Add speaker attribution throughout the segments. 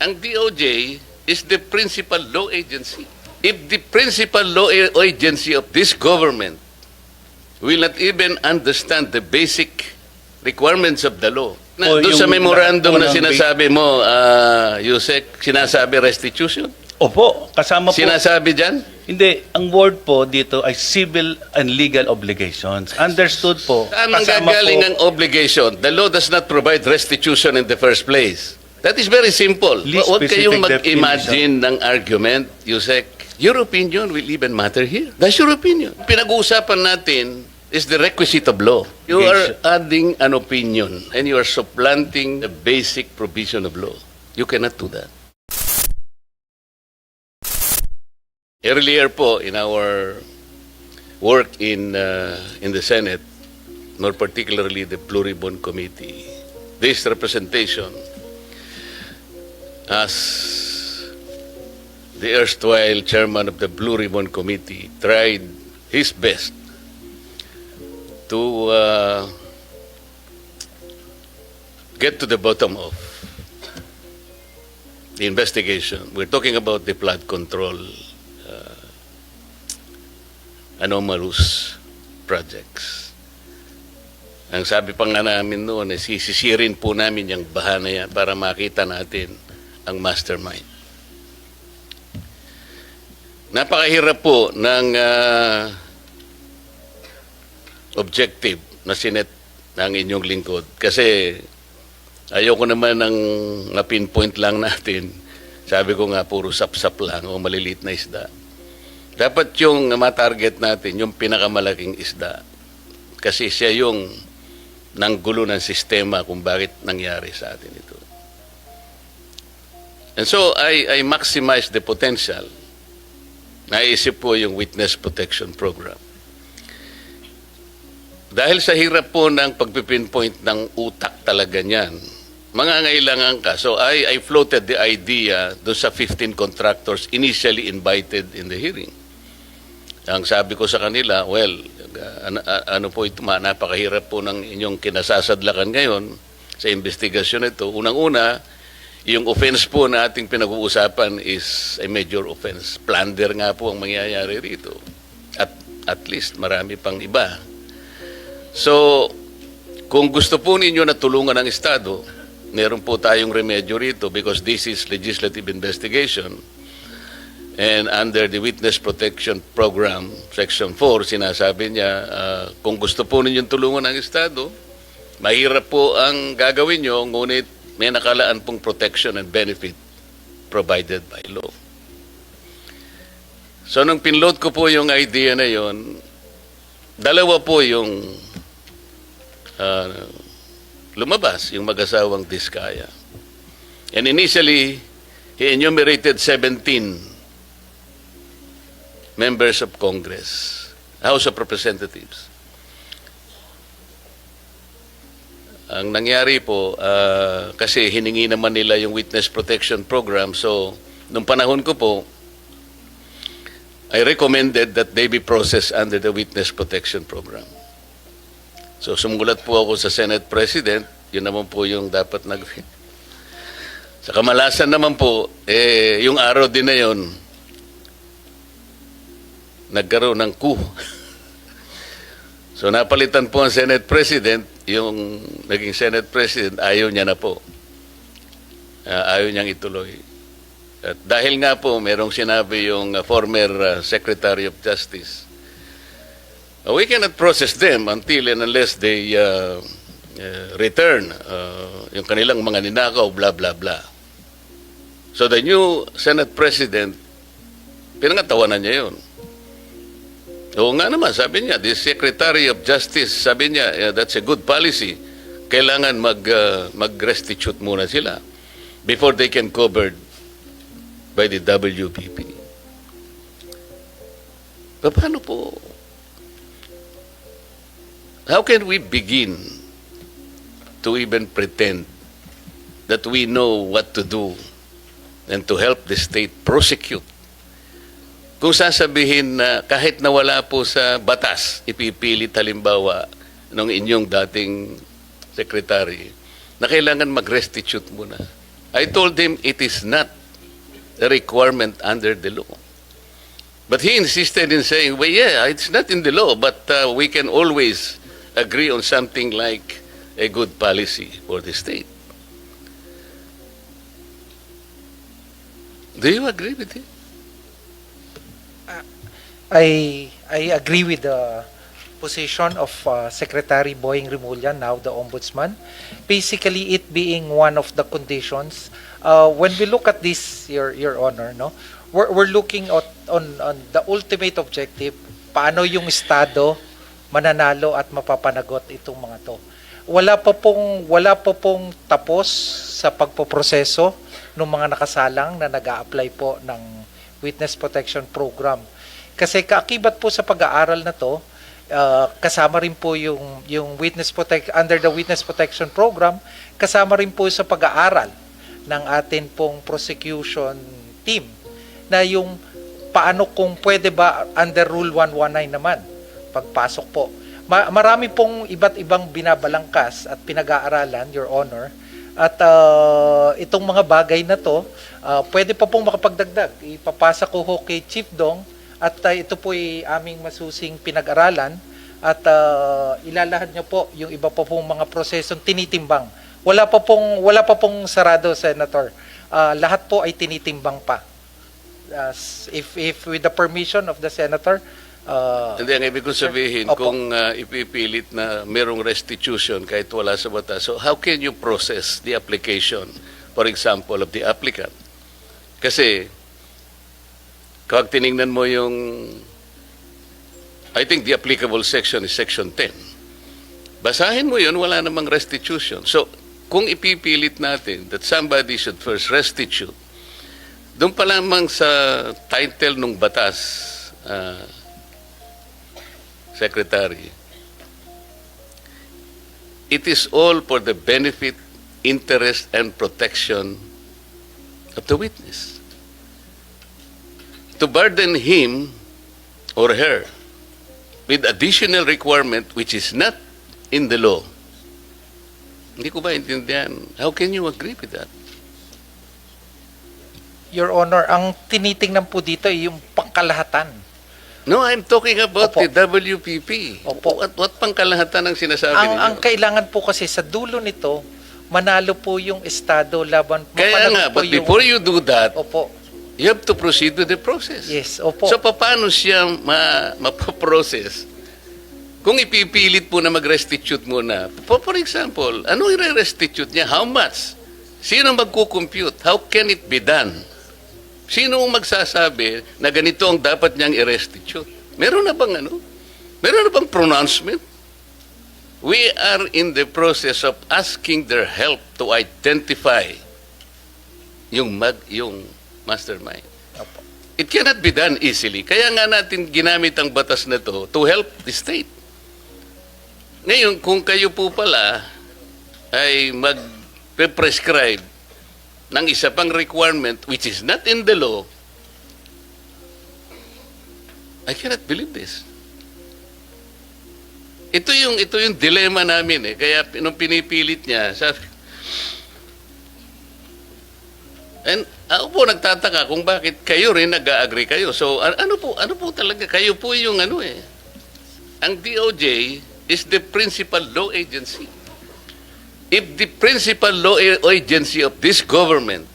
Speaker 1: Ang DOJ is the principal law agency. If the principal law agency of this government will not even understand the basic requirements of the law. Doon sa memorandum na sinasabi mo, Yusek, sinasabi restitution?
Speaker 2: Opo, kasama po.
Speaker 1: Sinasabi dyan?
Speaker 2: Hindi, ang word po dito ay civil and legal obligations. Understood po.
Speaker 1: Saan ang gagaling ang obligation? The law does not provide restitution in the first place. That is very simple.
Speaker 2: Least
Speaker 1: Huwag kayong
Speaker 2: specific
Speaker 1: mag-imagine ng argument, Yusek. Your opinion will even matter here. That's your opinion. Pinag-uusapan natin is the requisite of law. You are adding an opinion and you are supplanting the basic provision of law. You cannot do that. Earlier po, in our work in the Senate, more particularly the Blue Ribbon Committee, this representation as the erstwhile chairman of the Blue Ribbon Committee tried his best to get to the bottom of the investigation. We're talking about the flood control anomalous projects. Ang sabi pa nga namin noon, sisisirin po namin yung baha na yan para makita natin ang mastermind. Napakahirap po ng objective na sinet ng inyong lingkod kasi ayoko naman ng pinpoint lang natin. Sabi ko nga, puro sapsap lang o maliliit na isda. Dapat yung matarget natin, yung pinakamalaking isda. Kasi siya yung nanggulo ng sistema kung bakit nangyari sa atin ito. And so, I maximize the potential. Naisip po yung Witness Protection Program. Dahil sa hirap po ng pagpipinpoint ng utak talaga niyan, mangangailangan ka. So, I floated the idea doon sa 15 contractors initially invited in the hearing. Ang sabi ko sa kanila, well, ano po ito, napakahirap po ng inyong kinasasadlakan ngayon sa investigasyon ito. Unang-una, yung offense po na ating pinag-uusapan is a major offense. Plunder nga po ang mangyayari rito. At least marami pang iba. So, kung gusto po ninyo na tulungan ng Estado, meron po tayong remedyo rito because this is legislative investigation. And under the Witness Protection Program, Section 4, sinasabi niya, kung gusto po ninyong tulungan ng Estado, mahirap po ang gagawin nyo, ngunit may nakalaan pong protection and benefit provided by law. So, nung pinload ko po yung idea na yon, dalawa po yung lumabas, yung mag-asawang Diskaya. And initially, he enumerated 17 members of Congress, House of Representatives. Ang nangyari po, kasi hiningi naman nila yung Witness Protection Program, so nung panahon ko po, I recommended that they be processed under the Witness Protection Program. So sumulat po ako sa Senate President, yun naman po yung dapat Sa kamalasan naman po, yung araw din na yun, nagkaroon ng coup. So napalitan po ang Senate President, yung naging Senate President, ayaw niya na po. Ayaw niyang ituloy. At dahil nga po, merong sinabi yung former Secretary of Justice, we cannot process them until and unless they return yung kanilang mga ninakaw, blah, blah, blah. So the new Senate President, pinangatawanan niya yun. Oo nga naman, sabi niya, the Secretary of Justice, sabi niya, that's a good policy. Kailangan mag-restitute muna sila before they can covered by the WPP. Paano po? How can we begin to even pretend that we know what to do and to help the state prosecute? Kung sasabihin na kahit nawala po sa batas, ipipilit halimbawa ng inyong dating secretary na kailangan mag-restitute muna. I told him it is not a requirement under the law. But he insisted in saying, well, yeah, it's not in the law, but we can always agree on something like a good policy for the state. Do you agree with him?
Speaker 3: I agree with the position of Secretary Boying Rimulya, now the Ombudsman. Basically, it being one of the conditions. When we look at this, Your Honor, no, we're looking at on the ultimate objective, paano yung Estado mananalo at mapapanagot itong mga to. Wala pa pong tapos sa pagpoproseso ng mga nakasalang na nag-a-apply po ng Witness Protection Program. Kasi kaakibat po sa pag-aaral na to, kasama rin po yung under the Witness Protection Program, kasama rin po sa pag-aaral ng atin pong prosecution team na yung paano kung pwede ba under Rule 119 naman pagpasok po. Marami pong iba't ibang binabalangkas at pinag-aaralan, Your Honor, at itong mga bagay na to, pwede pa pong makapagdagdag. Ipapasa ko ho kay Chief Dong at ito po ay aming masusing pinag-aralan at ilalahad niyo po yung iba pa pong mga prosesong tinitimbang. Wala pa pong sarado, Senator. Lahat po ay tinitimbang pa. If with the permission of the Senator,
Speaker 1: Hindi, ang ibig kong sabihin,
Speaker 3: Opo.
Speaker 1: kung ipipilit na merong restitution kahit wala sa batas, so how can you process the application, for example, of the applicant? Kasi, kapag tinignan mo yung, I think the applicable section is section 10. Basahin mo yun, wala namang restitution. So, kung ipipilit natin that somebody should first restitute, doon pa lamang sa title ng batas, Secretary, it is all for the benefit, interest, and protection of the witness. To burden him or her with additional requirement which is not in the law, hindi ko ba intindihan? How can you agree with that?
Speaker 3: Your Honor, ang tinitingnan po dito ay yung pangkalahatan.
Speaker 1: No, I'm talking about
Speaker 3: Opo.
Speaker 1: the WPP.
Speaker 3: Opo.
Speaker 1: What pangkalahatan ang sinasabi ninyo?
Speaker 3: Ang kailangan po kasi sa dulo nito, manalo po yung Estado laban
Speaker 1: Kaya nga,
Speaker 3: mapanagot po
Speaker 1: but before you do that,
Speaker 3: Opo.
Speaker 1: you have to proceed with the process.
Speaker 3: Yes, opo.
Speaker 1: So, paano siya mapaprocess? Kung ipipilit po na mag-restitute muna, for example, ano i-restitute niya? How much? Sino magkukompute? How can it be done? Sino ang magsasabi na ganito ang dapat niyang i-restitute? Meron na bang ano? Meron na bang pronouncement? We are in the process of asking their help to identify yung mastermind.
Speaker 3: Opo.
Speaker 1: It cannot be done easily. Kaya nga natin ginamit ang batas na to help the state. Ngayon, kung kayo po pala ay mag-prescribe ng isa pang requirement which is not in the law, I cannot believe this. Ito yung dilemma namin eh. Kaya nung pinipilit niya, sabi, and ako po nagtataka kung bakit kayo rin nag-agree kayo. So ano po talaga, kayo po yung ano eh. Ang DOJ is the principal law agency. If the principal law agency of this government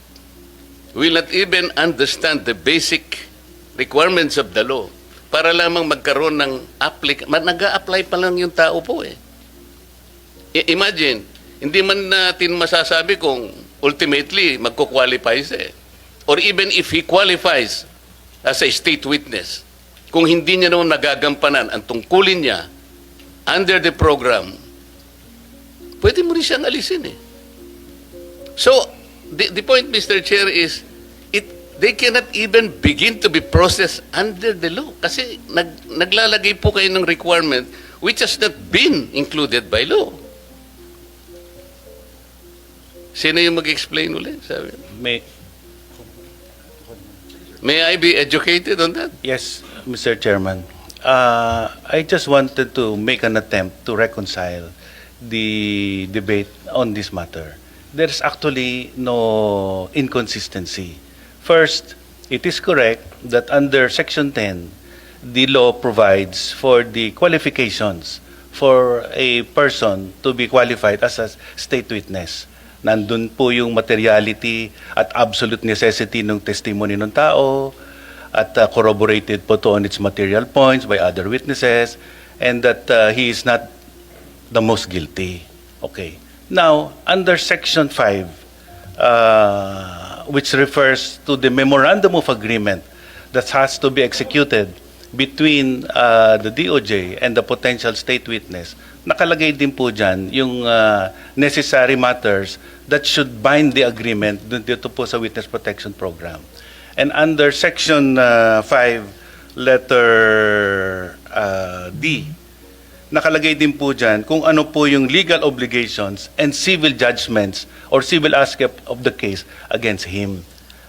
Speaker 1: will not even understand the basic requirements of the law, para lamang magkaroon ng nag-a-apply pa lang yung tao po eh. Imagine, hindi man natin masasabi kung ultimately magko-qualify siya eh. Or even if he qualifies as a state witness, kung hindi niya naman nagagampanan ang tungkulin niya under the program, pwede mo rin siyang alisin eh. So, the point, Mr. Chair, is they cannot even begin to be processed under the law kasi naglalagay po kayo ng requirement which has not been included by law. Sino yung mag-explain ulit? Sabi? May I be educated on that?
Speaker 2: Yes, Mr. Chairman. I just wanted to make an attempt to reconcile the debate on this matter. there's actually no inconsistency. First, it is correct that under Section 10, the law provides for the qualifications for a person to be qualified as a state witness. Nandun po yung materiality at absolute necessity ng testimony ng tao, at corroborated po to on its material points by other witnesses, and that he is not the most guilty. Okay. Now, under Section 5, which refers to the memorandum of agreement that has to be executed between the DOJ and the potential state witness, nakalagay din po dyan yung necessary matters that should bind the agreement dito po sa Witness Protection Program. And under Section 5, letter D, nakalagay din po dyan kung ano po yung legal obligations and civil judgments or civil aspect of the case against him.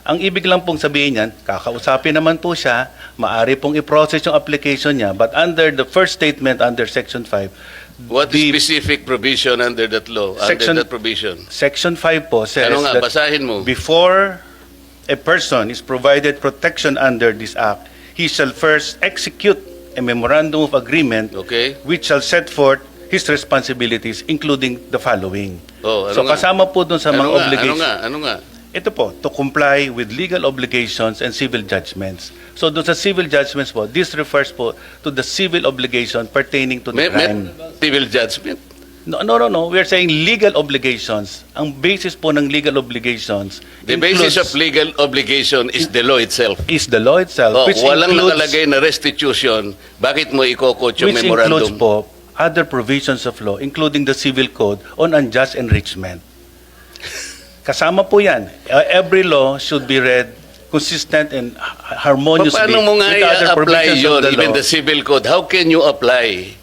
Speaker 2: Ang ibig lang pong sabihin niyan, kakausapin naman po siya, maari pong i-process yung application niya, but under the first statement under Section 5,
Speaker 1: What
Speaker 2: the
Speaker 1: specific provision under that law,
Speaker 2: Section-
Speaker 1: under that provision?
Speaker 2: Section 5 po says
Speaker 1: Ano nga,
Speaker 2: that
Speaker 1: basahin mo.
Speaker 2: before a person is provided protection under this act, he shall first execute a memorandum of agreement
Speaker 1: Okay?
Speaker 2: which shall set forth his responsibilities, including the following.
Speaker 1: Oh, ano
Speaker 2: So
Speaker 1: nga?
Speaker 2: kasama po dun sa mga obligations.
Speaker 1: Ano nga?
Speaker 2: Ito po, to comply with legal obligations and civil judgments. So doon sa civil judgments po, this refers po to the civil obligation pertaining to the
Speaker 1: May
Speaker 2: crime.
Speaker 1: civil judgment.
Speaker 2: No. We are saying legal obligations. Ang basis po ng legal obligations
Speaker 1: The basis of legal obligation is the law itself.
Speaker 2: is the law itself,
Speaker 1: Oh,
Speaker 2: which
Speaker 1: walang
Speaker 2: includes,
Speaker 1: nakalagay na restitution. Bakit mo ikokot yung
Speaker 2: which includes
Speaker 1: memorandum?
Speaker 2: po other provisions of law, including the civil code on unjust enrichment. Kasama po yan. Every law should be read consistent and harmoniously
Speaker 1: Paano mo nga
Speaker 2: with other
Speaker 1: i-apply
Speaker 2: provisions
Speaker 1: yun,
Speaker 2: of the
Speaker 1: even
Speaker 2: law.
Speaker 1: the civil code? How can you apply?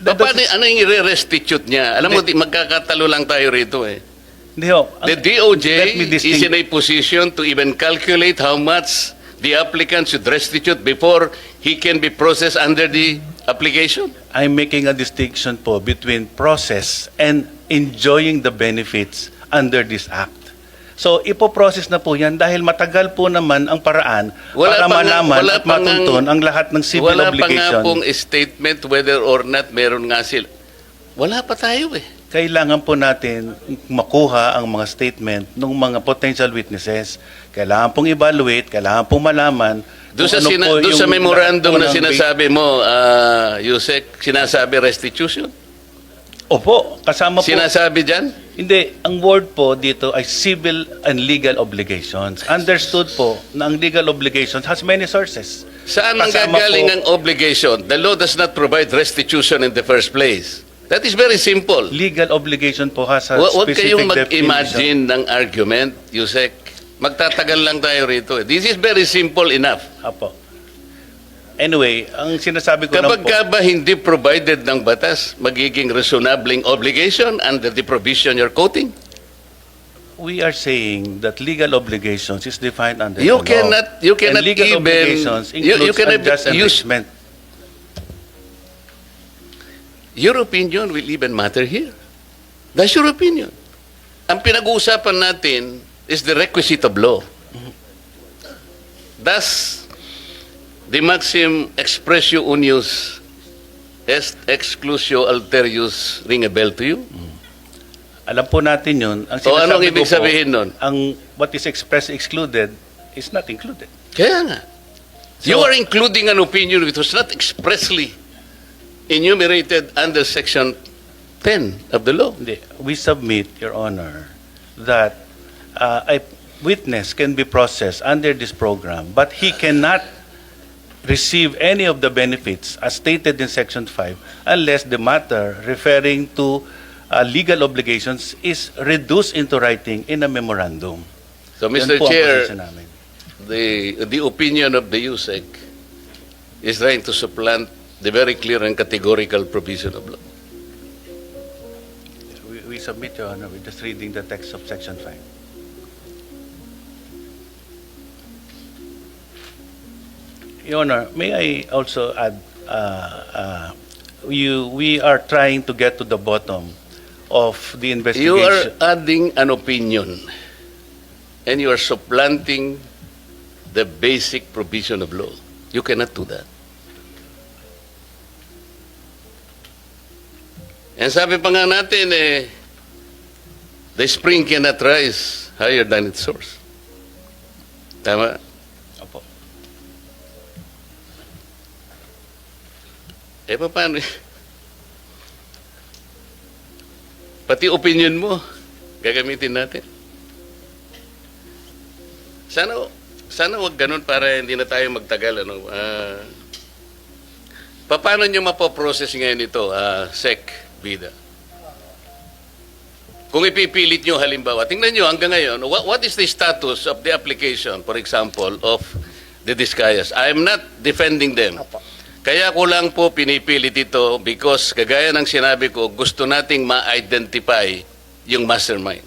Speaker 2: That
Speaker 1: Paano,
Speaker 2: doesn't-
Speaker 1: ano yung i-restitute niya? Alam mo, magkakatalo lang tayo rito eh.
Speaker 2: Hindi ho.
Speaker 1: The
Speaker 2: Let
Speaker 1: DOJ
Speaker 2: me
Speaker 1: is in a position to even calculate how much the applicant should restitute before he can be processed under the application.
Speaker 2: I'm making a distinction po between process and enjoying the benefits under this act. So, ipoprocess na po yan dahil matagal po naman ang paraan para malaman at matuntun ang lahat ng civil
Speaker 1: wala
Speaker 2: obligation.
Speaker 1: pa nga pong statement whether or not meron nga sila. Wala pa tayo eh.
Speaker 2: Kailangan po natin makuha ang mga statement ng mga potential witnesses. Kailangan pong evaluate, kailangan pong malaman
Speaker 1: Doon sa,
Speaker 2: kung ano po
Speaker 1: doon sa
Speaker 2: yung
Speaker 1: memorandum na
Speaker 2: lahat po ng
Speaker 1: sinasabi mo, Yusek, sinasabi restitution?
Speaker 2: Opo, kasama po.
Speaker 1: Sinasabi dyan?
Speaker 2: Hindi, ang word po dito ay civil and legal obligations. Understood po na ang legal obligations has many sources.
Speaker 1: Saan ang
Speaker 2: Kasama
Speaker 1: gagaling
Speaker 2: po-
Speaker 1: ang obligation? The law does not provide restitution in the first place. That is very simple.
Speaker 2: Legal obligation po has a
Speaker 1: Huwag
Speaker 2: specific
Speaker 1: kayong
Speaker 2: definition.
Speaker 1: mag-imagine ng argument, Yusek. Magtatagal lang tayo rito. This is very simple enough.
Speaker 2: Apo. Anyway, ang sinasabi ko lang
Speaker 1: Kapag
Speaker 2: po,
Speaker 1: ka ba hindi provided ng batas, magiging reasonabling obligation under the provision you're quoting?
Speaker 2: we are saying that legal obligations is defined under
Speaker 1: You
Speaker 2: the law.
Speaker 1: cannot
Speaker 2: And legal
Speaker 1: even,
Speaker 2: obligations
Speaker 1: you
Speaker 2: includes
Speaker 1: cannot
Speaker 2: unjust
Speaker 1: use,
Speaker 2: enrichment.
Speaker 1: your opinion will even matter here. That's your opinion. Ang pinag-uusapan natin is the requisite of law. Thus, the maxim expressio unius est exclusio alterius ring a bell to you?
Speaker 2: Alam po natin yun. Ang
Speaker 1: O anong
Speaker 2: sinasabi
Speaker 1: ibig
Speaker 2: ko po,
Speaker 1: sabihin nun?
Speaker 2: ang what is expressed excluded is not included.
Speaker 1: Kaya nga. You
Speaker 2: So-
Speaker 1: are including an opinion which was not expressly enumerated under Section 10 of the law.
Speaker 2: Hindi. We submit, Your Honor, that a witness can be processed under this program, but he cannot receive any of the benefits as stated in Section 5 unless the matter referring to legal obligations is reduced into writing in a memorandum.
Speaker 1: So,
Speaker 2: Yan
Speaker 1: Mr.
Speaker 2: po ang
Speaker 1: Chair,
Speaker 2: posisyon namin.
Speaker 1: the opinion of the USEC is trying to supplant the very clear and categorical provision of law.
Speaker 2: We submit, Your Honor, with just reading the text of Section 5. Your Honor, may I also add, we are trying to get to the bottom of the
Speaker 1: You are
Speaker 2: investigation.
Speaker 1: adding an opinion and you are supplanting the basic provision of law. You cannot do that. And sabi pa nga natin, the spring cannot rise higher than its source. Tama?
Speaker 2: Opo.
Speaker 1: Paano? Pati opinion mo, gagamitin natin. Sana wag ganun para hindi na tayo magtagal. Paano nyo mapoprocess ngayon ito, SEC, Bida? Kung ipipilit nyo halimbawa, tingnan nyo hanggang ngayon, what is the status of the application, for example, of the Discayas? I am not defending them.
Speaker 3: Opo.
Speaker 1: Kaya ko lang po pinipilit ito because kagaya ng sinabi ko, gusto nating ma-identify yung mastermind.